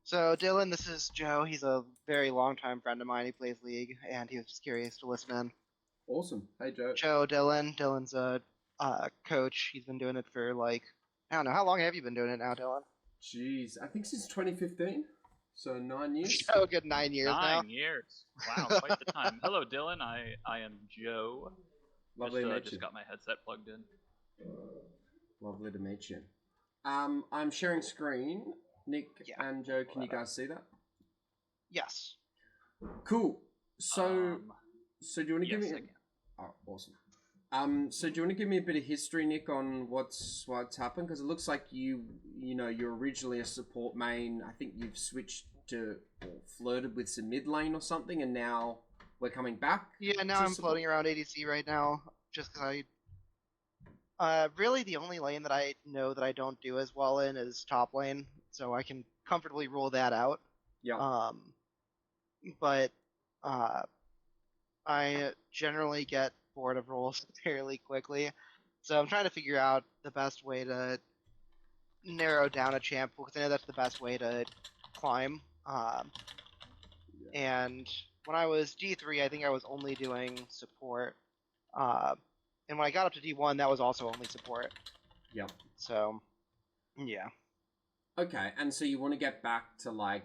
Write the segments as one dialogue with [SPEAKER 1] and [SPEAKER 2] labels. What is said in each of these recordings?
[SPEAKER 1] So, Dylan, this is Joe. He's a very long-time friend of mine. He plays League, and he was just curious to listen in.
[SPEAKER 2] Awesome. Hey, Joe.
[SPEAKER 1] Joe, Dylan. Dylan's a coach. He's been doing it for I don't know. How long have you been doing it now, Dylan?
[SPEAKER 2] Jeez, I think since 2015, so 9 years.
[SPEAKER 1] Joe, a good 9 years now.
[SPEAKER 3] 9 years. Wow, quite the time. Hello, Dylan. I am Joe.
[SPEAKER 2] Lovely to meet
[SPEAKER 3] Just
[SPEAKER 2] you.
[SPEAKER 3] got my headset plugged in.
[SPEAKER 2] Lovely to meet you. I'm sharing screen. Nick
[SPEAKER 1] Yeah.
[SPEAKER 2] and Joe, can you guys see that?
[SPEAKER 1] Yes.
[SPEAKER 2] Cool. So,
[SPEAKER 3] Um,
[SPEAKER 2] so do you want to give
[SPEAKER 3] yes,
[SPEAKER 2] me?
[SPEAKER 3] I can.
[SPEAKER 2] Oh, awesome. So do you want to give me a bit of history, Nick, on what's happened? Because it looks like you're originally a support main. I think you've switched to or flirted with some mid lane or something, and now we're coming back.
[SPEAKER 1] Yeah. Now
[SPEAKER 2] to
[SPEAKER 1] I'm
[SPEAKER 2] support.
[SPEAKER 1] floating around ADC right now, just because really the only lane that I know that I don't do as well in is top lane, so I can comfortably rule that out.
[SPEAKER 2] Yeah.
[SPEAKER 1] Um, but uh, I generally get bored of roles fairly quickly, so I'm trying to figure out the best way to narrow down a champ pool because I know that's the best way to climb. And when I was D3, I think I was only doing support, uh, and when I got up to D1, that was also only support.
[SPEAKER 2] Yeah.
[SPEAKER 1] So, yeah.
[SPEAKER 2] Okay, and so you want to get back to like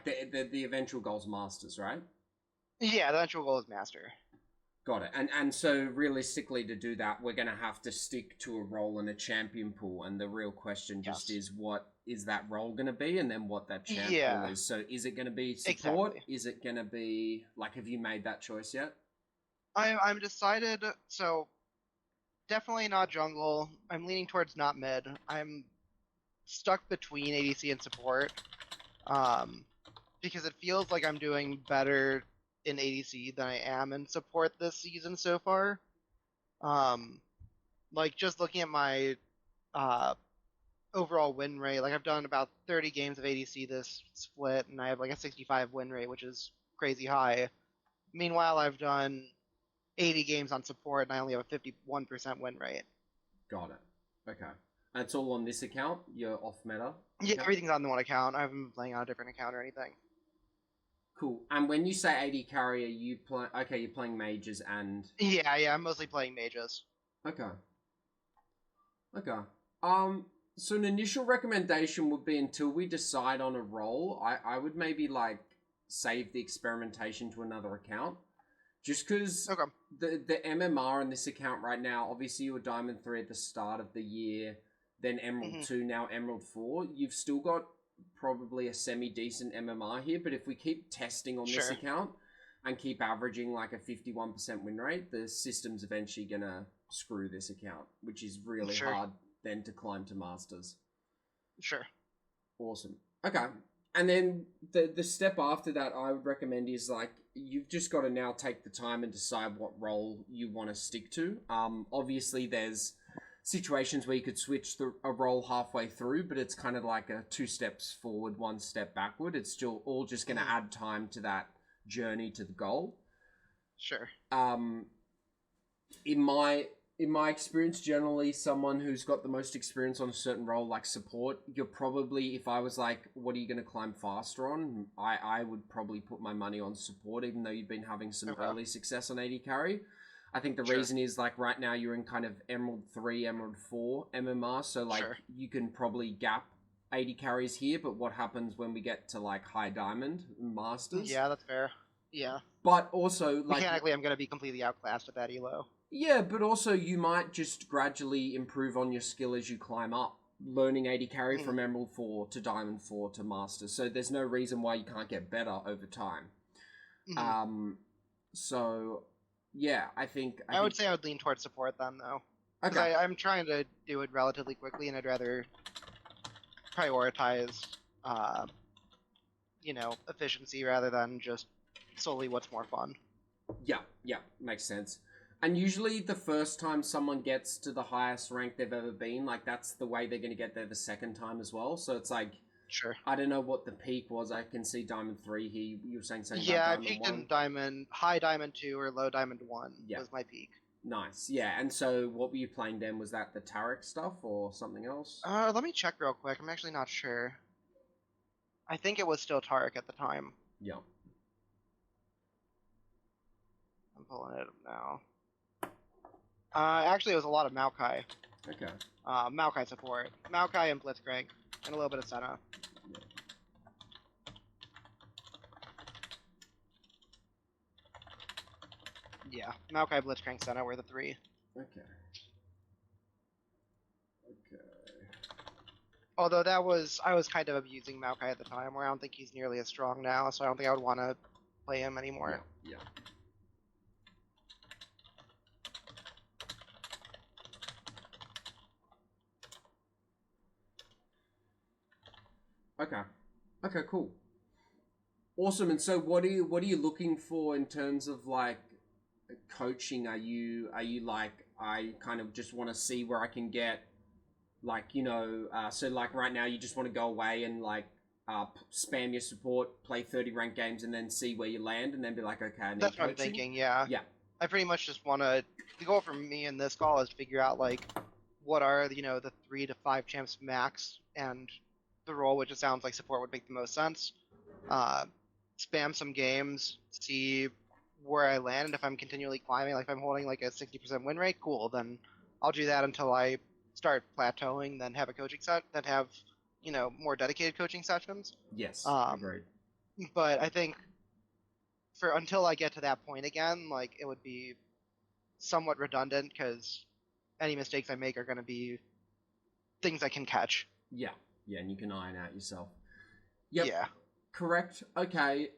[SPEAKER 2] the eventual goals masters, right?
[SPEAKER 1] Yeah, the actual goal is master.
[SPEAKER 2] Got it. And so realistically, to do that, we're gonna have to stick to a role in a champion pool, and the real question just
[SPEAKER 1] Yes.
[SPEAKER 2] is what is that role gonna be, and then what that champ pool
[SPEAKER 1] Yeah,
[SPEAKER 2] is. So is it gonna be support?
[SPEAKER 1] exactly.
[SPEAKER 2] Is it gonna be like? Have you made that choice yet?
[SPEAKER 1] I'm decided. So definitely not jungle. I'm leaning towards not mid. I'm stuck between ADC and support. Um, because it feels like I'm doing better in ADC than I am in support this season so far. Um, like just looking at my uh overall win rate, like I've done about 30 games of ADC this split, and I have like a 65 win rate, which is crazy high. Meanwhile, I've done 80 games on support, and I only have a 51% win rate.
[SPEAKER 2] Got it. Okay. And it's all on this account. Your off meta
[SPEAKER 1] Yeah,
[SPEAKER 2] account.
[SPEAKER 1] everything's on the one account. I haven't been playing on a different account or anything.
[SPEAKER 2] Cool. And when you say 80 carry, are you play? Okay, you're playing mages and
[SPEAKER 1] Yeah, I'm mostly playing mages.
[SPEAKER 2] okay. Okay. So an initial recommendation would be until we decide on a role, I would maybe like save the experimentation to another account. Just because
[SPEAKER 1] Okay.
[SPEAKER 2] the MMR in this account right now, obviously you were Diamond 3 at the start of the year, then Emerald
[SPEAKER 1] Mhm.
[SPEAKER 2] 2, now Emerald 4. You've still got probably a semi-decent MMR here, but if we keep testing on this
[SPEAKER 1] Sure.
[SPEAKER 2] account and keep averaging like a 51% win rate, the system's eventually going to screw this account, which is really
[SPEAKER 1] Sure.
[SPEAKER 2] hard then to climb to Masters.
[SPEAKER 1] Sure.
[SPEAKER 2] Awesome. Okay. And then the step after that I would recommend is like you've just got to now take the time and decide what role you want to stick to. Obviously there's situations where you could switch a role halfway through, but it's kind of like a 2 steps forward, 1 step backward. It's still all just going to
[SPEAKER 1] Mhm.
[SPEAKER 2] add time to that journey to the goal.
[SPEAKER 1] Sure.
[SPEAKER 2] Um, in my experience, generally someone who's got the most experience on a certain role like support, you're probably, if I was like, what are you going to climb faster on, I would probably put my money on support, even though you've been having some
[SPEAKER 1] Okay.
[SPEAKER 2] early success on 80 carry. I think the
[SPEAKER 1] Sure.
[SPEAKER 2] reason is like right now you're in kind of Emerald 3, Emerald 4 MMR, so like
[SPEAKER 1] Sure.
[SPEAKER 2] you can probably gap 80 carries here, but what happens when we get to like High Diamond Masters?
[SPEAKER 1] Yeah, that's fair. Yeah.
[SPEAKER 2] But also like
[SPEAKER 1] Mechanically, I'm going to be completely outclassed at that elo.
[SPEAKER 2] yeah, but also you might just gradually improve on your skill as you climb up, learning 80 carry
[SPEAKER 1] Mhm.
[SPEAKER 2] from Emerald 4 to Diamond 4 to Master. So there's no reason why you can't get better over time.
[SPEAKER 1] Mhm.
[SPEAKER 2] So yeah,
[SPEAKER 1] I would say I would lean towards support then, though. Because
[SPEAKER 2] okay.
[SPEAKER 1] I'm trying to do it relatively quickly, and I'd rather prioritize, uh, efficiency rather than just solely what's more fun.
[SPEAKER 2] Yeah, makes sense. And usually the first time someone gets to the highest rank they've ever been, like that's the way they're going to get there the second time as well. So it's like
[SPEAKER 1] Sure.
[SPEAKER 2] I don't know what the peak was. I can see Diamond 3 here. You were saying something
[SPEAKER 1] Yeah, I
[SPEAKER 2] about Diamond
[SPEAKER 1] peaked
[SPEAKER 2] 1.
[SPEAKER 1] in Diamond, high Diamond 2 or low Diamond 1
[SPEAKER 2] Yeah.
[SPEAKER 1] was my peak.
[SPEAKER 2] Nice. Yeah. And so what were you playing then? Was that the Tarek stuff or something else?
[SPEAKER 1] Let me check real quick. I'm actually not sure. I think it was still Tarek at the time.
[SPEAKER 2] Yeah.
[SPEAKER 1] I'm pulling it up now. Actually, it was a lot of Maokai.
[SPEAKER 2] Okay.
[SPEAKER 1] Maokai support. Maokai and Blitzcrank, and a little bit of Senna. Yeah, Maokai, Blitzcrank, Senna were the three.
[SPEAKER 2] Okay. Okay.
[SPEAKER 1] Although I was kind of abusing Maokai at the time, where I don't think he's nearly as strong now, so I don't think I would want to play him anymore.
[SPEAKER 2] Yeah. Okay. Okay, cool. Awesome. And so what are you looking for in terms of like coaching? Are you like, I kind of just want to see where I can get, like, so like right now you just want to go away and like spam your support, play 30 ranked games, and then see where you land, and then be like, okay, I need
[SPEAKER 1] That's
[SPEAKER 2] coaching.
[SPEAKER 1] what I'm thinking, yeah.
[SPEAKER 2] Yeah.
[SPEAKER 1] I pretty much just want to, the goal for me in this call is to figure out like what are, the 3 to 5 champs max, and the role which it sounds like support would make the most sense. Spam some games, see where I land, and if I'm continually climbing, like if I'm holding like a 60% win rate, cool, then I'll do that until I start plateauing, then have a coaching set, then have, more dedicated coaching sessions.
[SPEAKER 2] Yes. Agreed.
[SPEAKER 1] But I think until I get to that point again, like it would be somewhat redundant, because any mistakes I make are going to be things I can catch.
[SPEAKER 2] Yeah. Yeah, and you can iron out yourself. Yep.
[SPEAKER 1] Yeah.
[SPEAKER 2] Correct. Okay.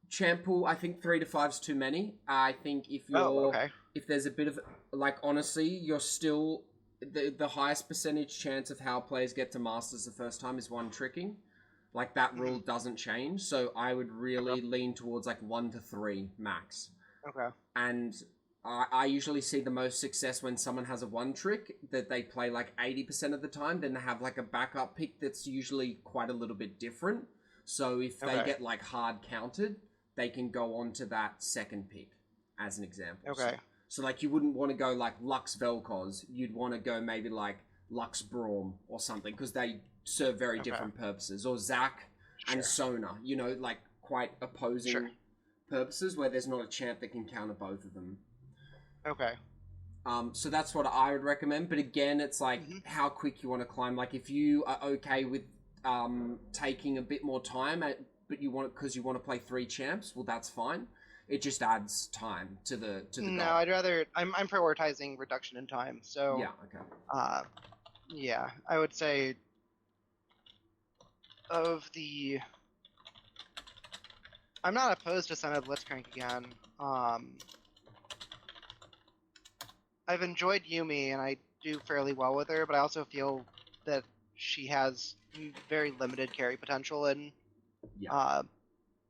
[SPEAKER 2] Champ pool, I think 3 to 5 is too many. I think if there's a bit of, like, honestly, you're still the highest percentage chance of how players get to Masters the first time is one tricking. Like, that rule doesn't change. So I would really lean towards like 1 to 3 max.
[SPEAKER 1] Okay.
[SPEAKER 2] And I usually see the most success when someone has a one trick that they play like 80% of the time. Then they have like a backup pick that's usually quite a little bit different. So if they get like hard counted, they can go on to that second pick, as an example.
[SPEAKER 1] Okay.
[SPEAKER 2] So like you wouldn't want to go like Lux Vel'Koz. You'd want to go maybe like Lux Braum or something, because they serve very different purposes. Or Zac and Sona, like quite opposing purposes, where there's not a champ that can counter both of them.
[SPEAKER 1] Okay.
[SPEAKER 2] So that's what I would recommend. But again, it's like how quick you want to climb. Like if you are okay with taking a bit more time, but you want because you want to play 3 champs, well, that's fine. It just adds time to the
[SPEAKER 1] No,
[SPEAKER 2] goal.
[SPEAKER 1] I'd rather. I'm prioritizing reduction in time. So
[SPEAKER 2] Yeah. Okay.
[SPEAKER 1] Yeah, I would say of the. I'm not opposed to Senna Blitzcrank again. I've enjoyed Yumi, and I do fairly well with her, but I also feel that she has very limited carry potential in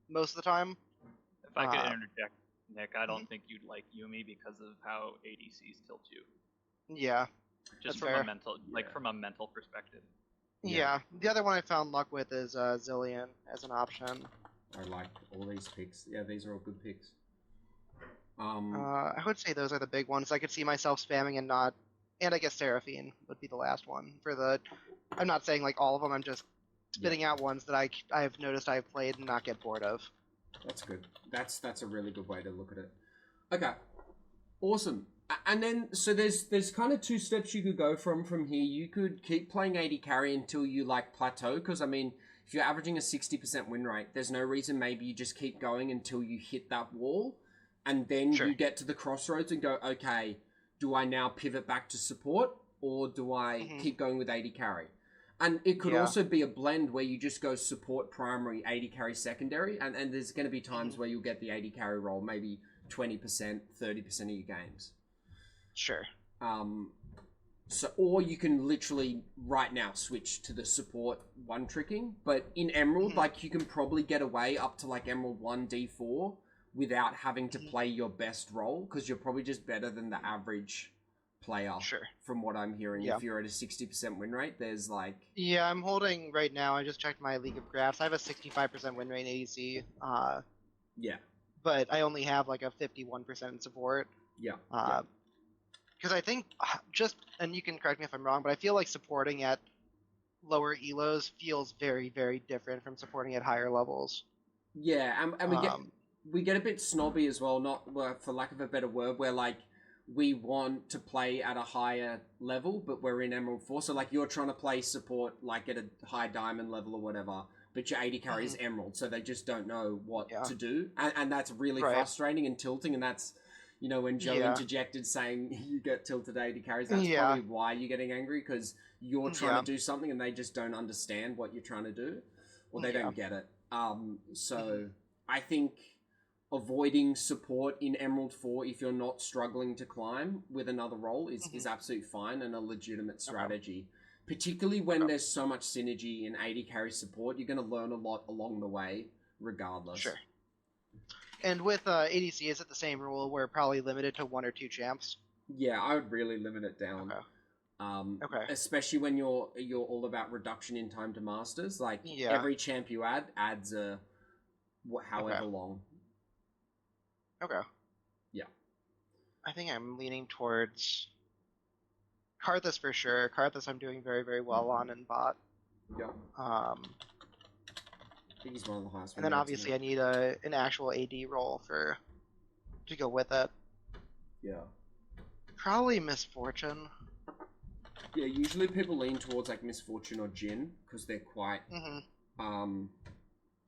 [SPEAKER 1] most of the time.
[SPEAKER 3] If I could interject, Nick, I don't think you'd like Yumi because of how ADCs tilt you.
[SPEAKER 1] Yeah,
[SPEAKER 3] just
[SPEAKER 1] from
[SPEAKER 3] a mental, from a mental perspective.
[SPEAKER 1] Yeah, the other one I found luck with is Zillion as an option.
[SPEAKER 2] I like all these picks. Yeah, these are all good picks.
[SPEAKER 1] I would say those are the big ones. I could see myself spamming and not, and I guess Seraphine would be the last one for the. I'm not saying like all of them. I'm just spitting out ones that I've noticed I've played and not get bored of.
[SPEAKER 2] That's good. That's a really good way to look at it. Okay, awesome. And then so there's kind of 2 steps you could go from here. You could keep playing AD carry until you like plateau, because I mean, if you're averaging a 60% win rate, there's no reason maybe you just keep going until you hit that wall. And then you get to the crossroads and go, okay, do I now pivot back to support, or do I keep going with AD carry? And it could also be a blend where you just go support primary, AD carry secondary, and there's going to be times where you'll get the AD carry role, maybe 20%, 30% of your games.
[SPEAKER 1] Sure.
[SPEAKER 2] Or you can literally right now switch to the support one tricking, but in Emerald, like you can probably get away up to like Emerald 1 D4 without having to play your best role, because you're probably just better than the average player.
[SPEAKER 1] Sure.
[SPEAKER 2] From what I'm hearing, if you're at a 60% win rate, there's like...
[SPEAKER 1] Yeah, I'm holding right now. I just checked my League of Graphs. I have a 65% win rate in ADC.
[SPEAKER 2] Yeah.
[SPEAKER 1] But I only have like a 51% in support.
[SPEAKER 2] Yeah.
[SPEAKER 1] Because I think and you can correct me if I'm wrong, but I feel like supporting at lower elos feels very, very different from supporting at higher levels.
[SPEAKER 2] Yeah, and we get a bit snobby as well, not for lack of a better word, where like we want to play at a higher level, but we're in Emerald 4. So like you're trying to play support like at a high diamond level or whatever, but your AD carry is Emerald, so they just don't know what to do. And that's really frustrating and tilting, and that's, you know, when Joe interjected saying you get tilted AD carries, that's probably why you're getting angry, because you're trying to do something and they just don't understand what you're trying to do, or they don't get it. So I think avoiding support in Emerald 4 if you're not struggling to climb with another role is absolutely fine and a legitimate strategy. Particularly when there's so much synergy in AD carry support, you're going to learn a lot along the way, regardless.
[SPEAKER 1] Sure. And with ADC, is it the same rule? We're probably limited to 1 or 2 champs?
[SPEAKER 2] Yeah, I would really limit it down. Especially when you're all about reduction in time to masters. Like, every champ you add adds however long.
[SPEAKER 1] Okay.
[SPEAKER 2] Yeah.
[SPEAKER 1] I think I'm leaning towards Karthus for sure. Karthus I'm doing very, very well on in bot.
[SPEAKER 2] Yeah.
[SPEAKER 1] I
[SPEAKER 2] think he's one of the highest.
[SPEAKER 1] And then obviously I need an actual AD role to go with it.
[SPEAKER 2] Yeah.
[SPEAKER 1] Probably Misfortune.
[SPEAKER 2] Yeah, usually people lean towards like Misfortune or Jhin because they're quite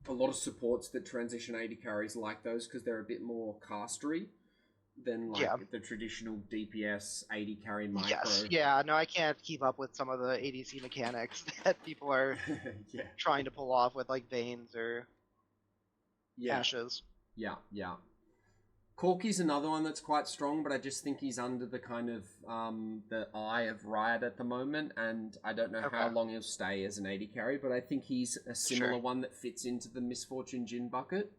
[SPEAKER 2] a lot of supports that transition AD carries like those because they're a bit more castery than like the traditional DPS AD carry micro.
[SPEAKER 1] Yes, yeah, no, I can't keep up with some of the ADC mechanics that people are trying to pull off with like Veins or Ashes.
[SPEAKER 2] Yeah. Corky's another one that's quite strong, but I just think he's under the kind of the eye of Riot at the moment, and I don't know how long he'll stay as an AD carry, but I think he's a similar one that fits into the Misfortune Jhin bucket.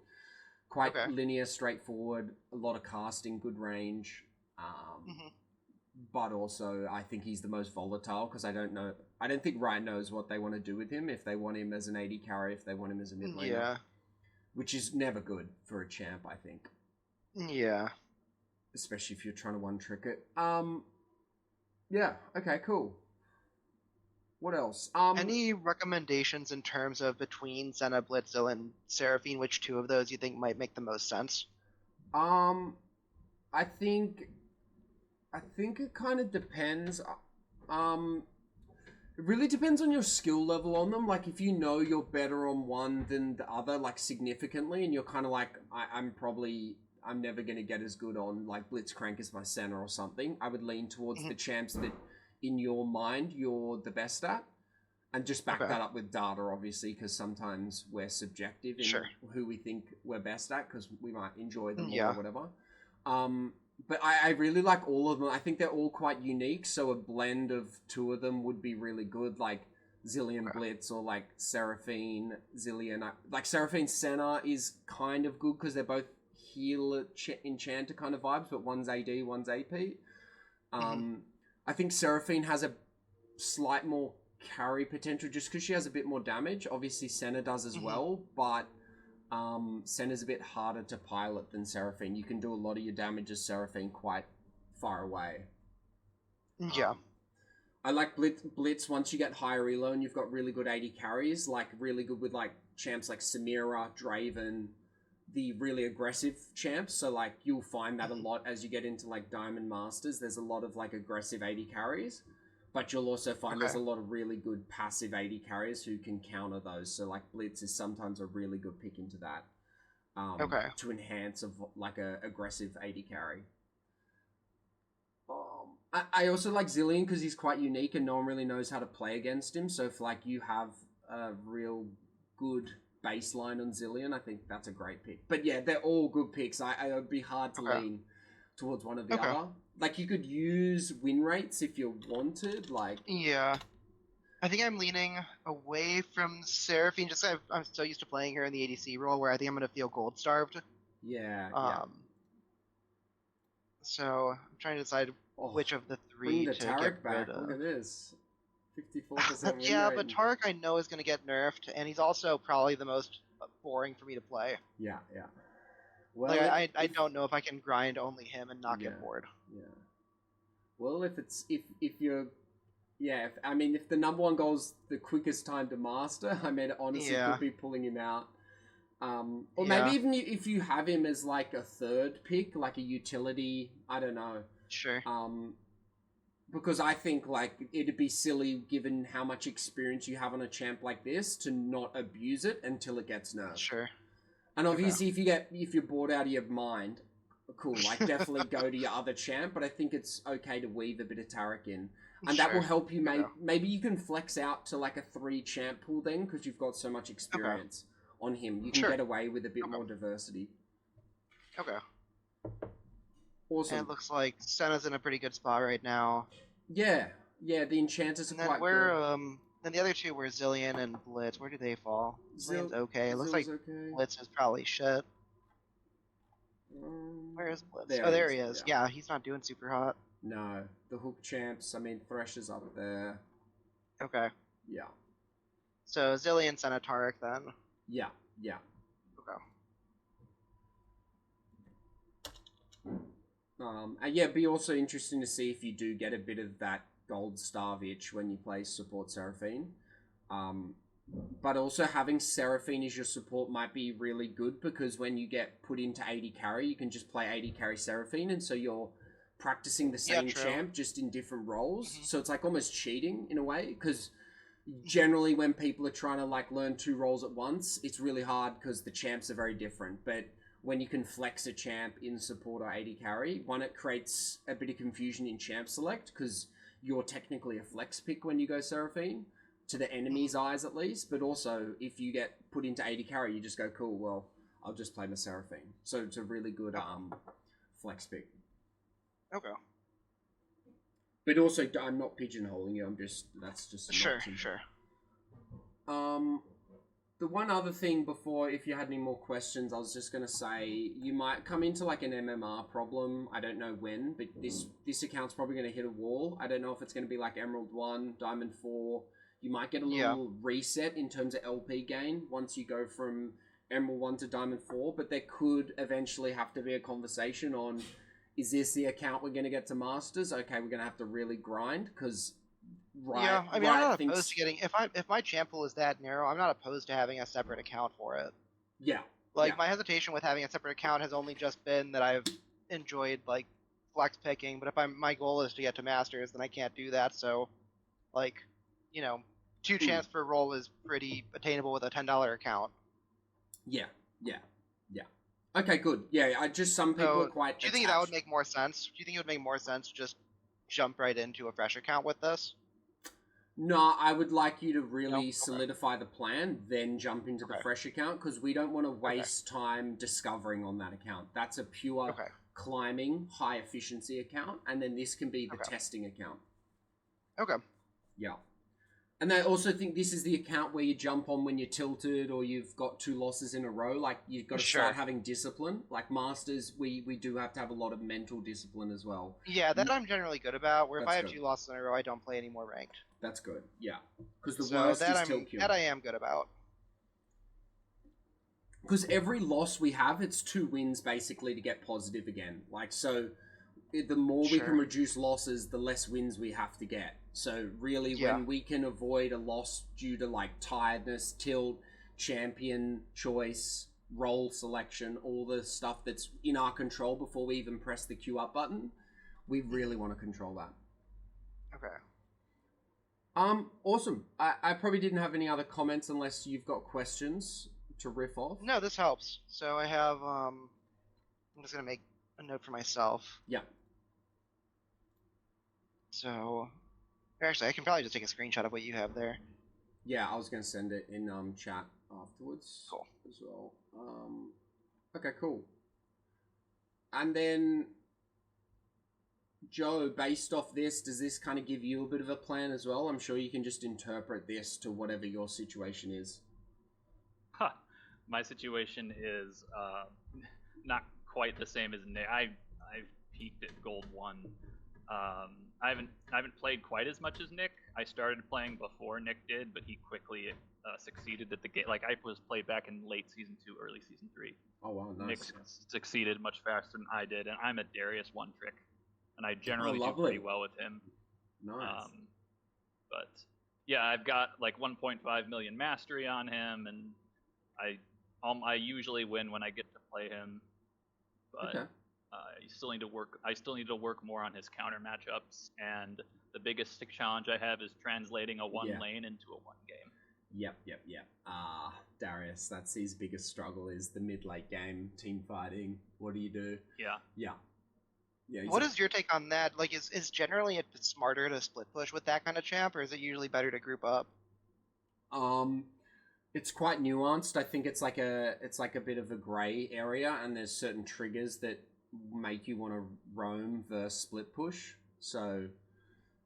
[SPEAKER 2] Quite linear, straightforward, a lot of casting, good range, but also I think he's the most volatile because I don't think Riot knows what they want to do with him, if they want him as an AD carry, if they want him as a mid laner, which is never good for a champ, I think.
[SPEAKER 1] Yeah.
[SPEAKER 2] Especially if you're trying to one-trick it. Yeah, okay, cool. What else?
[SPEAKER 1] Any recommendations in terms of between Senna, Blitzel, and Seraphine, which 2 of those you think might make the most sense?
[SPEAKER 2] I think it kind of depends. It really depends on your skill level on them. Like, if you know you're better on one than the other, like, significantly, and you're kind of like, I'm never going to get as good on, like, Blitzcrank as my center or something, I would lean towards the champs that, in your mind, you're the best at. And just back that up with data, obviously, because sometimes we're subjective in who we think we're best at, because we might enjoy them more or whatever. But I really like all of them. I think they're all quite unique, so a blend of 2 of them would be really good, like Zilean Blitz or like Seraphine, Zilean. Like Seraphine Senna is kind of good because they're both healer enchanter kind of vibes, but one's AD, one's AP. I think Seraphine has a slight more carry potential just because she has a bit more damage. Obviously Senna does as well, but Senna's a bit harder to pilot than Seraphine. You can do a lot of your damage as Seraphine quite far away. I like Blitz once you get higher elo and you've got really good AD carries, like really good with like champs like Samira, Draven, the really aggressive champs. So like you'll find that a lot as you get into like Diamond Masters. There's a lot of like aggressive AD carries, but you'll also find there's a lot of really good passive AD carriers who can counter those. So like Blitz is sometimes a really good pick into that. To enhance like a aggressive AD carry. I also like Zilean because he's quite unique and no one really knows how to play against him. So if like you have a real good baseline on Zilean, I think that's a great pick. But yeah, they're all good picks. It would be hard to lean towards one or the other. Like you could use win rates if you wanted. Like
[SPEAKER 1] I think I'm leaning away from Seraphine. Just I'm so used to playing her in the ADC role, where I think I'm going to feel gold starved. So I'm trying to decide which of the 3 to
[SPEAKER 2] Tarek
[SPEAKER 1] get
[SPEAKER 2] back.
[SPEAKER 1] rid of.
[SPEAKER 2] Look at this. 54% win rate.
[SPEAKER 1] But Tarek I know is going to get nerfed, and he's also probably the most boring for me to play.
[SPEAKER 2] Yeah. Well,
[SPEAKER 1] like, I don't know if I can grind only him and not get bored.
[SPEAKER 2] Yeah. Well, if Yeah, if the number one goal's the quickest time to master, it honestly
[SPEAKER 1] Yeah.
[SPEAKER 2] could be pulling him out. Or
[SPEAKER 1] Yeah.
[SPEAKER 2] maybe even if you have him as like a third pick, like a utility, I don't know.
[SPEAKER 1] Sure.
[SPEAKER 2] Because I think like it'd be silly given how much experience you have on a champ like this to not abuse it until it gets nerfed.
[SPEAKER 1] Sure.
[SPEAKER 2] And obviously if you're bored out of your mind, cool, like definitely go to your other champ, but I think it's okay to weave a bit of Tarek in. And that will help you maybe you can flex out to like a 3 champ pool then because you've got so much experience on him. You can get away with a bit more diversity.
[SPEAKER 1] Okay.
[SPEAKER 2] Awesome.
[SPEAKER 1] And it looks like Senna's in a pretty good spot right now.
[SPEAKER 2] Yeah, the enchanters are quite good.
[SPEAKER 1] Then the other two were Zillion and Blitz. Where do they fall? Zillion's okay. It looks like Blitz is probably shit. Where is Blitz? There he is. Yeah, he's not doing super hot.
[SPEAKER 2] No, the hook champs. Thresh is up there.
[SPEAKER 1] Okay.
[SPEAKER 2] Yeah.
[SPEAKER 1] So Zillion, Senna, Tarek then.
[SPEAKER 2] Yeah.
[SPEAKER 1] Okay.
[SPEAKER 2] It'd be also interesting to see if you do get a bit of that gold starve itch when you play support Seraphine. But also having Seraphine as your support might be really good because when you get put into 80 carry, you can just play 80 carry Seraphine, and so you're practicing the same champ just in different roles. Mm-hmm. So it's like almost cheating in a way because generally when people are trying to like learn 2 roles at once, it's really hard because the champs are very different. But when you can flex a champ in support or 80 carry, one, it creates a bit of confusion in champ select because you're technically a flex pick when you go Seraphine, to the enemy's eyes at least, but also if you get put into 80 carry, you just go, cool, well, I'll just play my Seraphine. So it's a really good flex pick.
[SPEAKER 1] Okay.
[SPEAKER 2] But also, I'm not pigeonholing you, that's just an option.
[SPEAKER 1] Sure.
[SPEAKER 2] The one other thing before, if you had any more questions, I was just going to say, you might come into like an MMR problem. I don't know when, but this account's probably going to hit a wall. I don't know if it's going to be like Emerald 1, Diamond 4. You might get a little reset in terms of LP gain once you go from Emerald 1 to Diamond 4, but there could eventually have to be a conversation on, is this the account we're going to get to Masters? Okay, we're going to have to really grind, because...
[SPEAKER 1] I'm not opposed to getting... If my champ pool is that narrow, I'm not opposed to having a separate account for it.
[SPEAKER 2] Yeah.
[SPEAKER 1] My hesitation with having a separate account has only just been that I've enjoyed, like, flex picking, but if my goal is to get to Masters, then I can't do that, so, 2 champs per role is pretty attainable with a $10 account.
[SPEAKER 2] Yeah. Okay, good. Yeah, some people are quite
[SPEAKER 1] Do you think that would make more sense? Do you think it would make more sense to just jump right into a fresh account with this?
[SPEAKER 2] No, I would like you to really solidify the plan, then jump into the fresh account, because we don't want to waste time discovering on that account. That's a pure climbing, high efficiency account, and then this can be the testing account. Okay. Yeah. And I also think this is the account where you jump on when you're tilted or you've got 2 losses in a row. Like, you've got to start having discipline. Like, Masters, we do have to have a lot of mental discipline as well.
[SPEAKER 1] Yeah, that I'm generally good about, where if I have 2 losses in a row, I don't play any more ranked.
[SPEAKER 2] That's good, yeah. Because the worst is tilt queue.
[SPEAKER 1] That I am good about.
[SPEAKER 2] Because every loss we have, it's 2 wins, basically, to get positive again. Like, so... the more we can reduce losses, the less wins we have to get. So really, when we can avoid a loss due to like tiredness, tilt, champion choice, role selection, all the stuff that's in our control before we even press the queue up button, we really want to control that. Okay. Awesome. I probably didn't have any other comments unless you've got questions to riff off.
[SPEAKER 1] No, this helps. So I have, I'm just going to make a note for myself.
[SPEAKER 2] Yeah.
[SPEAKER 1] So, actually, I can probably just take a screenshot of what you have there.
[SPEAKER 2] Yeah, I was going to send it in chat afterwards.
[SPEAKER 1] Cool.
[SPEAKER 2] As well. Okay, cool. And then, Joe, based off this, does this kind of give you a bit of a plan as well? I'm sure you can just interpret this to whatever your situation is.
[SPEAKER 3] My situation is not quite the same as Nick. I've peaked at Gold 1. I haven't played quite as much as Nick. I started playing before Nick did, but he quickly succeeded at the game. Like, I was played back in late Season 2, early Season 3.
[SPEAKER 2] Oh, wow, nice.
[SPEAKER 3] Nick succeeded much faster than I did, and I'm a Darius one-trick. And I generally do pretty well with him.
[SPEAKER 2] Nice.
[SPEAKER 3] But yeah, I've got like 1.5 million mastery on him, and I usually win when I get to play him. But
[SPEAKER 2] Okay.
[SPEAKER 3] I still need to work more on his counter matchups, and the biggest challenge I have is translating a one lane into a one game.
[SPEAKER 2] Yep. Darius, that's his biggest struggle, is the mid-late game, team fighting. What do you do? Yeah.
[SPEAKER 1] What is your take on that? Like, is generally it smarter to split push with that kind of champ, or is it usually better to group up?
[SPEAKER 2] It's quite nuanced. I think it's like a bit of a gray area, and there's certain triggers that make you want to roam versus split push. So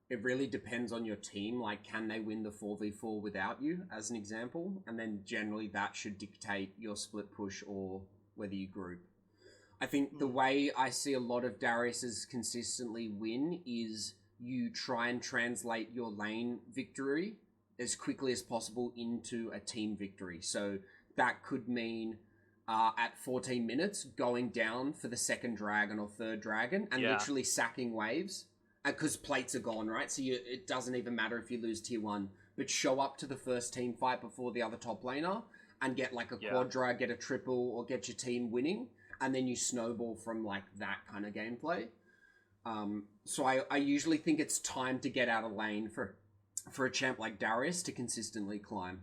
[SPEAKER 2] it really depends on your team. Like, can they win the 4v4 without you, as an example? And then generally that should dictate your split push or whether you group. I think the way I see a lot of Darius's consistently win is you try and translate your lane victory as quickly as possible into a team victory. So that could mean at 14 minutes going down for the second dragon or third dragon and literally sacking waves. Because plates are gone, right? So it doesn't even matter if you lose tier 1, but show up to the first team fight before the other top laner and get like a quadra, get a triple, or get your team winning, and then you snowball from like that kind of gameplay. So I usually think it's time to get out of lane for a champ like Darius to consistently climb.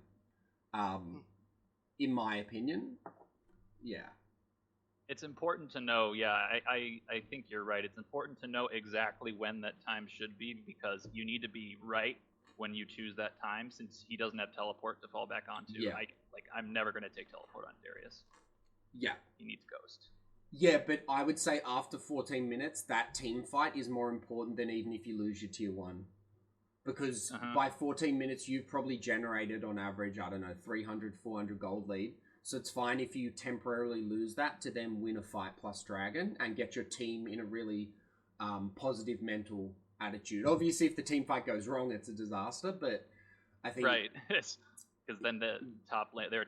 [SPEAKER 2] In my opinion. Yeah.
[SPEAKER 3] It's important to know, I think you're right. It's important to know exactly when that time should be, because you need to be right when you choose that time, since he doesn't have teleport to fall back onto.
[SPEAKER 2] Yeah.
[SPEAKER 3] I'm never going to take teleport on Darius.
[SPEAKER 2] Yeah.
[SPEAKER 3] He needs Ghost.
[SPEAKER 2] Yeah, but I would say after 14 minutes, that team fight is more important than even if you lose your tier 1. Because by 14 minutes, you've probably generated on average, 300, 400 gold lead. So it's fine if you temporarily lose that to then win a fight plus dragon and get your team in a really positive mental attitude. Obviously, if the team fight goes wrong, it's a disaster, but I think...
[SPEAKER 3] Right, because then their top laner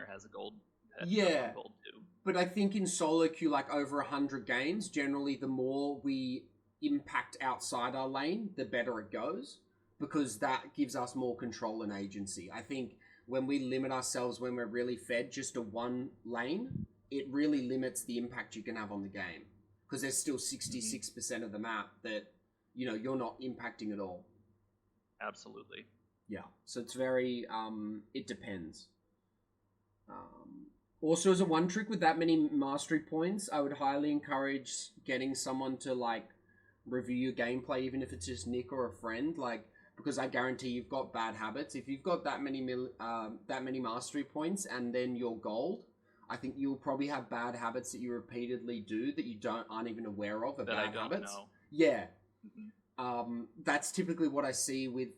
[SPEAKER 3] has a gold. Gold too.
[SPEAKER 2] But I think in solo queue, like over 100 games, generally the more we impact outside our lane, the better it goes, because that gives us more control and agency. I think when we limit ourselves, when we're really fed just to one lane, it really limits the impact you can have on the game. Because there's still 66% of the map that, you're not impacting at all.
[SPEAKER 3] Absolutely.
[SPEAKER 2] Yeah. So it's very, it depends. Also, as a one trick with that many mastery points, I would highly encourage getting someone to, review your gameplay, even if it's just Nick or a friend, because I guarantee you've got bad habits. If you've got that many mastery points and then you're gold, I think you'll probably have bad habits that you repeatedly do that you aren't even aware of.
[SPEAKER 3] That I don't know.
[SPEAKER 2] Yeah. That's typically what I see with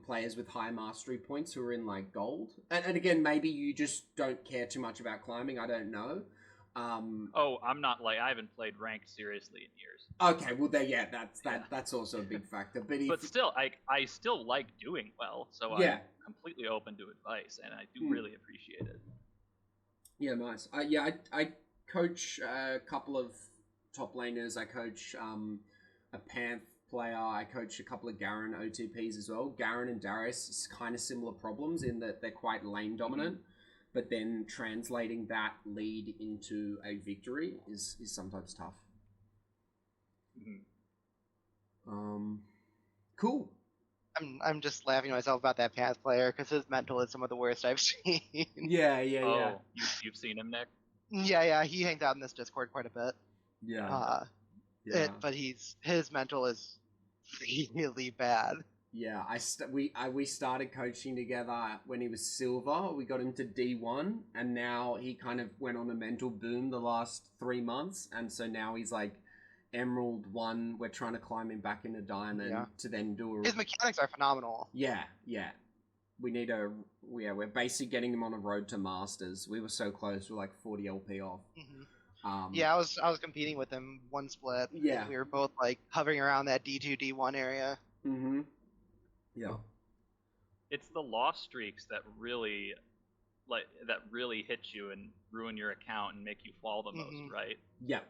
[SPEAKER 2] players with high mastery points who are in gold. And again, maybe you just don't care too much about climbing. I don't know.
[SPEAKER 3] I'm not I haven't played ranked seriously in years.
[SPEAKER 2] Okay, well, that's also a big factor. But
[SPEAKER 3] still, I still like doing well, so I'm completely open to advice, and I do really appreciate it.
[SPEAKER 2] Yeah, nice. I coach a couple of top laners. I coach a Panth player. I coach a couple of Garen OTPs as well. Garen and Darius, kind of similar problems in that they're quite lane dominant. But then translating that lead into a victory is sometimes tough. Cool.
[SPEAKER 1] I'm just laughing to myself about that Panth player because his mental is some of the worst I've seen.
[SPEAKER 2] Yeah.
[SPEAKER 3] You've seen him, Nick?
[SPEAKER 1] Yeah. He hangs out in this Discord quite a bit.
[SPEAKER 2] Yeah.
[SPEAKER 1] But his mental is really bad.
[SPEAKER 2] Yeah, we started coaching together when he was silver. We got him to D1, and now he kind of went on a mental boom the last 3 months, and so now he's Emerald 1. We're trying to climb him back into Diamond to then do
[SPEAKER 1] his mechanics are phenomenal.
[SPEAKER 2] Yeah. We need we're basically getting him on a road to Masters. We were so close. We're 40 LP off.
[SPEAKER 1] I was competing with him one split.
[SPEAKER 2] Yeah,
[SPEAKER 1] we were both hovering around that D2 D1 area.
[SPEAKER 2] Yeah.
[SPEAKER 3] It's the loss streaks that really hit you and ruin your account and make you fall the most, right?
[SPEAKER 2] Yeah.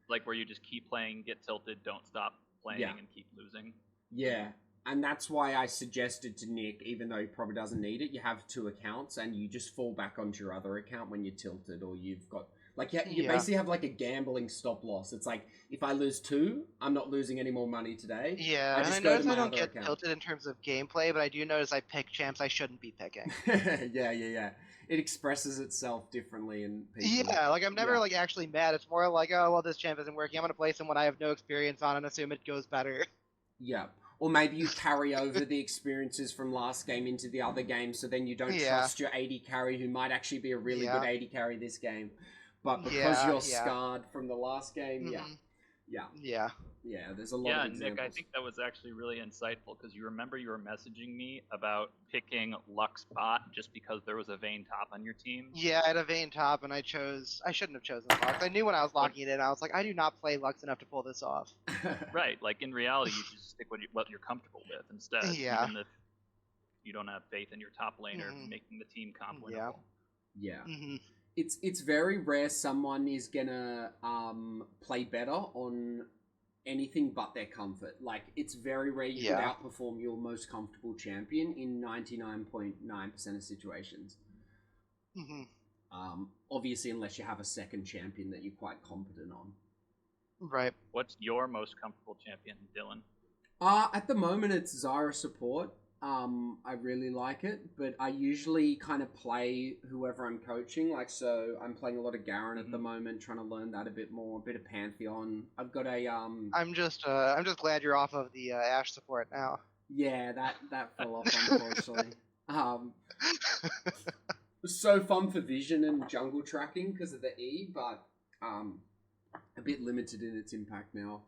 [SPEAKER 3] Where you just keep playing, get tilted, don't stop playing, and keep losing.
[SPEAKER 2] Yeah. And that's why I suggested to Nick, even though he probably doesn't need it, you have 2 accounts and you just fall back onto your other account when you're tilted or you've got... Like, you basically have like a gambling stop loss. It's like, if I lose 2, I'm not losing any more money today.
[SPEAKER 1] Yeah,
[SPEAKER 2] I
[SPEAKER 1] and
[SPEAKER 2] just
[SPEAKER 1] I
[SPEAKER 2] go to
[SPEAKER 1] notice
[SPEAKER 2] my
[SPEAKER 1] I don't
[SPEAKER 2] other
[SPEAKER 1] get
[SPEAKER 2] account.
[SPEAKER 1] tilted in terms of gameplay, but I do notice I pick champs I shouldn't be picking.
[SPEAKER 2] Yeah. It expresses itself differently in people.
[SPEAKER 1] Yeah, like I'm never like actually mad. It's more like, oh well, this champ isn't working. I'm gonna play someone I have no experience on and assume it goes better.
[SPEAKER 2] Yeah. Or maybe you carry over the experiences from last game into the other game, so then you don't trust your AD carry, who might actually be a really good AD carry this game. But because you're scarred from the last game, Yeah, there's a lot of examples.
[SPEAKER 3] Nick, I think that was actually really insightful because you remember you were messaging me about picking Lux bot just because there was a Vayne top on your team.
[SPEAKER 1] Yeah, I had a Vayne top and I shouldn't have chosen Lux. I knew when I was locking it in, I was like, I do not play Lux enough to pull this off.
[SPEAKER 3] Right, like in reality, you should stick with what you're comfortable with instead, even if you don't have faith in your top laner making the team comp winnable.
[SPEAKER 2] Yeah. It's very rare someone is gonna play better on anything but their comfort. Like, it's very rare you can outperform your most comfortable champion in 99.9% of situations. Obviously, unless you have a second champion that you're quite competent on.
[SPEAKER 1] Right.
[SPEAKER 3] What's your most comfortable champion, Dylan?
[SPEAKER 2] At the moment, it's Zyra support. I really like it, but I usually kind of play whoever I'm coaching. Like, so I'm playing a lot of Garen at the moment, trying to learn that a bit more, a bit of Pantheon. I've got a
[SPEAKER 1] I'm just glad you're off of the Ashe support now.
[SPEAKER 2] Yeah, that fell off unfortunately. It was so fun for vision and jungle tracking because of the E, but a bit limited in its impact now.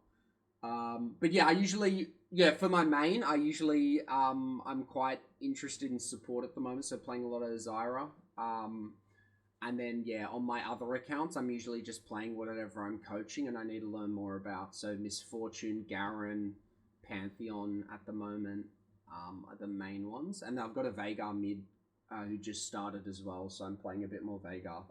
[SPEAKER 2] But yeah, I usually, for my main, I'm quite interested in support at the moment, so playing a lot of Zyra. And then, on my other accounts, I'm usually just playing whatever I'm coaching and I need to learn more about. So Misfortune, Garen, Pantheon at the moment are the main ones. And I've got a Veigar mid who just started as well, so I'm playing a bit more Veigar.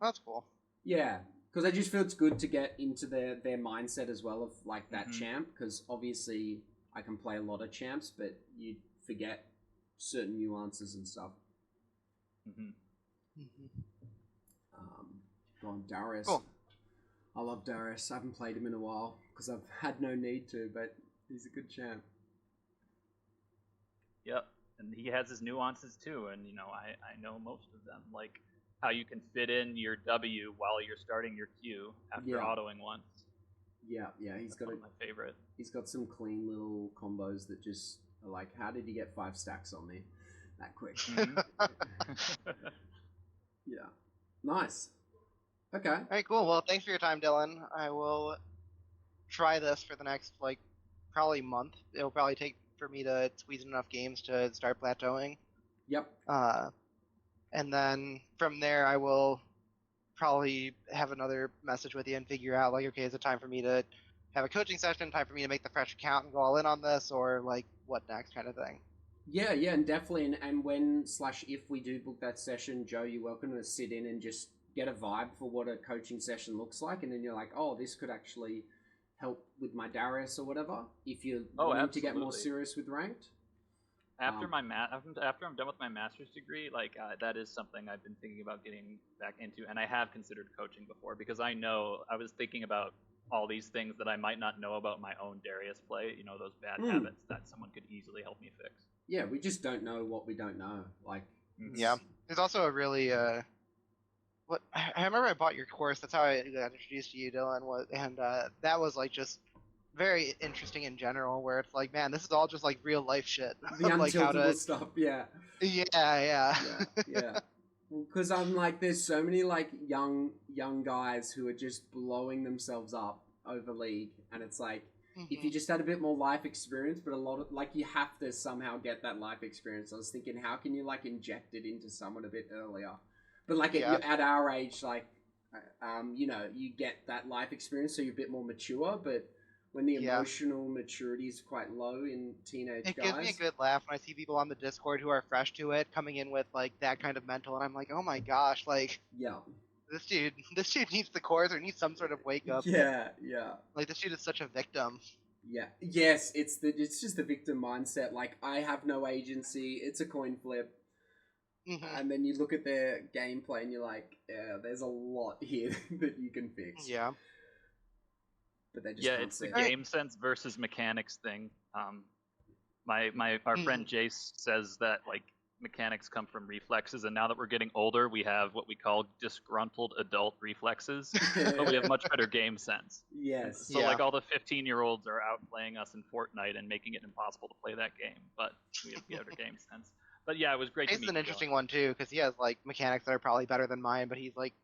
[SPEAKER 1] That's cool.
[SPEAKER 2] Yeah. Because I just feel it's good to get into their mindset as well of, like, that champ. Because obviously I can play a lot of champs, but you forget certain nuances and stuff. Go on, Darius.
[SPEAKER 1] Cool.
[SPEAKER 2] I love Darius. I haven't played him in a while because I've had no need to, but he's a good champ.
[SPEAKER 3] Yep, and he has his nuances too, and I know most of them. Like, how you can fit in your W while you're starting your Q after autoing once. Yeah,
[SPEAKER 2] he's got
[SPEAKER 3] one of my favorite.
[SPEAKER 2] He's got some clean little combos that just are like, how did he get 5 stacks on me that quick? Yeah, nice. Okay. All
[SPEAKER 1] right, cool. Well, thanks for your time, Dylan. I will try this for the next probably month. It'll probably take for me to squeeze in enough games to start plateauing.
[SPEAKER 2] Yep.
[SPEAKER 1] And then from there, I will probably have another message with you and figure out, like, okay, is it time for me to have a coaching session, time for me to make the fresh account and go all in on this, or, like, what next kind of thing?
[SPEAKER 2] Yeah, and definitely. And when/if we do book that session, Joe, you're welcome to sit in and just get a vibe for what a coaching session looks like. And then you're like, oh, this could actually help with my Darius or whatever, if you're wanting to get more serious with ranked.
[SPEAKER 3] After after I'm done with my master's degree, that is something I've been thinking about getting back into, and I have considered coaching before because I was thinking about all these things that I might not know about my own Darius play. Those bad habits that someone could easily help me fix.
[SPEAKER 2] Yeah, we just don't know what we don't know.
[SPEAKER 1] Yeah, there's also a really I remember I bought your course. That's how I got introduced to you, Dylan. And that was just very interesting in general, where it's like, man, this is all just real life shit.
[SPEAKER 2] The untiltable stuff, yeah.
[SPEAKER 1] Yeah.
[SPEAKER 2] Because I'm there's so many young guys who are just blowing themselves up over League, and it's like, if you just had a bit more life experience, but a lot of you have to somehow get that life experience. I was thinking, how can you inject it into someone a bit earlier? But at our age, you get that life experience, so you're a bit more mature, but when the emotional maturity is quite low in teenage guys. It
[SPEAKER 1] gives me a good laugh when I see people on the Discord who are fresh to it, coming in with that kind of mental, and I'm like, oh my gosh, this dude needs the course or needs some sort of wake up.
[SPEAKER 2] Yeah.
[SPEAKER 1] This dude is such a victim.
[SPEAKER 2] Yeah. Yes, it's just the victim mindset. Like, I have no agency. It's a coin flip.
[SPEAKER 1] Mm-hmm.
[SPEAKER 2] And then you look at their gameplay and you're like, yeah, there's a lot here that you can fix.
[SPEAKER 1] Yeah.
[SPEAKER 2] But they just
[SPEAKER 3] Yeah,
[SPEAKER 2] can't
[SPEAKER 3] it's the
[SPEAKER 2] see it.
[SPEAKER 3] game sense versus mechanics thing. Our friend Jace says that like mechanics come from reflexes, and now that we're getting older, we have what we call disgruntled adult reflexes, but we have much better game sense.
[SPEAKER 2] Yes.
[SPEAKER 3] So like all the 15-year-olds are outplaying us in Fortnite and making it impossible to play that game, but we have better game sense. But yeah, it was great to
[SPEAKER 1] He's
[SPEAKER 3] meet
[SPEAKER 1] an
[SPEAKER 3] you,
[SPEAKER 1] interesting
[SPEAKER 3] Dylan.
[SPEAKER 1] one too, because he has like mechanics that are probably better than mine, but he's like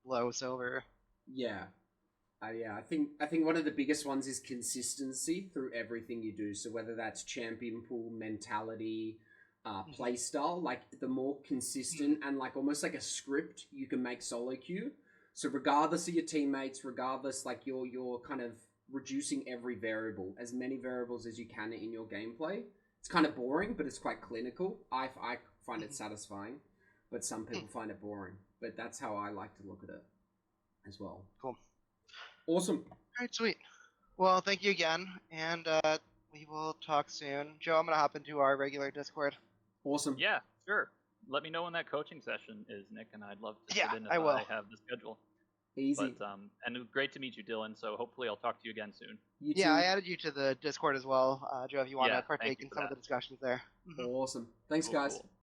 [SPEAKER 1] low silver.
[SPEAKER 2] Yeah. Yeah, I think one of the biggest ones is consistency through everything you do. So whether that's champion pool mentality, play style, like the more consistent and like almost like a script you can make solo queue. So regardless of your teammates, regardless, like you're kind of reducing every variable, as many variables as you can in your gameplay. It's kind of boring, but it's quite clinical. I find it satisfying, but some people find it boring. But that's how I like to look at it as well.
[SPEAKER 1] Cool.
[SPEAKER 2] Awesome.
[SPEAKER 1] All right, sweet. Well, thank you again, and we will talk soon. Joe, I'm gonna hop into our regular Discord.
[SPEAKER 2] Awesome.
[SPEAKER 3] Yeah, sure. Let me know when that coaching session is, Nick, and I'd love to
[SPEAKER 1] Yeah,
[SPEAKER 3] sit in if
[SPEAKER 1] I will.
[SPEAKER 3] I have the schedule.
[SPEAKER 2] Easy.
[SPEAKER 3] But and it was great to meet you, Dylan. So hopefully I'll talk to you again soon.
[SPEAKER 2] You
[SPEAKER 1] Yeah,
[SPEAKER 2] too.
[SPEAKER 1] I added you to the Discord as well, Joe, if you want
[SPEAKER 3] Yeah,
[SPEAKER 1] to partake
[SPEAKER 3] thank you
[SPEAKER 1] in
[SPEAKER 3] for
[SPEAKER 1] some of
[SPEAKER 3] that.
[SPEAKER 1] the discussions there.
[SPEAKER 2] Awesome. Thanks,
[SPEAKER 3] Cool,
[SPEAKER 2] guys.
[SPEAKER 3] cool.